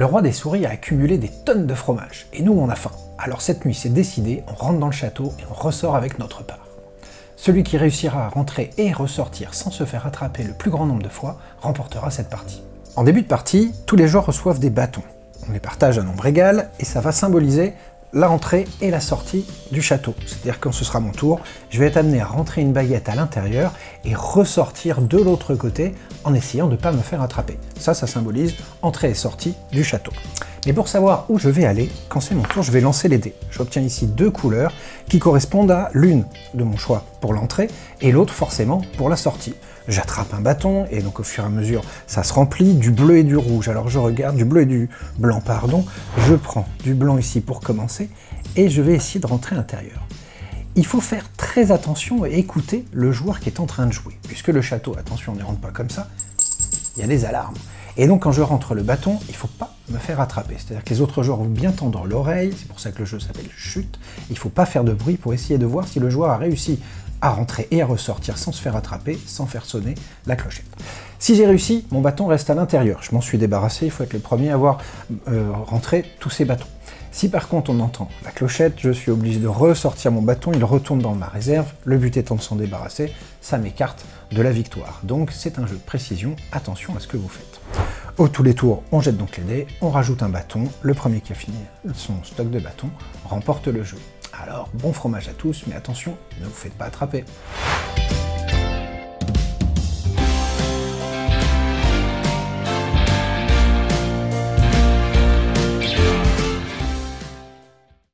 Le roi des souris a accumulé des tonnes de fromage, et nous on a faim. Alors cette nuit c'est décidé, on rentre dans le château et on ressort avec notre part. Celui qui réussira à rentrer et ressortir sans se faire attraper le plus grand nombre de fois remportera cette partie. En début de partie, tous les joueurs reçoivent des bâtons. On les partage à nombre égal et ça va symboliser la rentrée et la sortie du château. C'est-à-dire que quand ce sera mon tour, je vais être amené à rentrer une baguette à l'intérieur et ressortir de l'autre côté en essayant de ne pas me faire attraper. Ça symbolise entrée et sortie du château. Mais pour savoir où je vais aller, quand c'est mon tour, je vais lancer les dés. J'obtiens ici deux couleurs qui correspondent à l'une de mon choix pour l'entrée et l'autre forcément pour la sortie. J'attrape un bâton et donc au fur et à mesure ça se remplit du bleu et du rouge. Alors je regarde, du bleu et du blanc pardon, je prends du blanc ici pour commencer et je vais essayer de rentrer à l'intérieur. Il faut faire très attention et écouter le joueur qui est en train de jouer, puisque le château, attention on ne rentre pas comme ça, il y a des alarmes. Et donc quand je rentre le bâton, il ne faut pas me faire attraper. C'est-à-dire que les autres joueurs vont bien tendre l'oreille, c'est pour ça que le jeu s'appelle chute. Il ne faut pas faire de bruit pour essayer de voir si le joueur a réussi à rentrer et à ressortir sans se faire attraper, sans faire sonner la clochette. Si j'ai réussi, mon bâton reste à l'intérieur. Je m'en suis débarrassé, il faut être le premier à avoir rentré tous ces bâtons. Si par contre on entend la clochette, je suis obligé de ressortir mon bâton, il retourne dans ma réserve, le but étant de s'en débarrasser, ça m'écarte de la victoire. Donc c'est un jeu de précision, attention à ce que vous faites. Au tous les tours, on jette donc les dés, on rajoute un bâton, le premier qui a fini son stock de bâtons remporte le jeu. Alors bon fromage à tous, mais attention, ne vous faites pas attraper.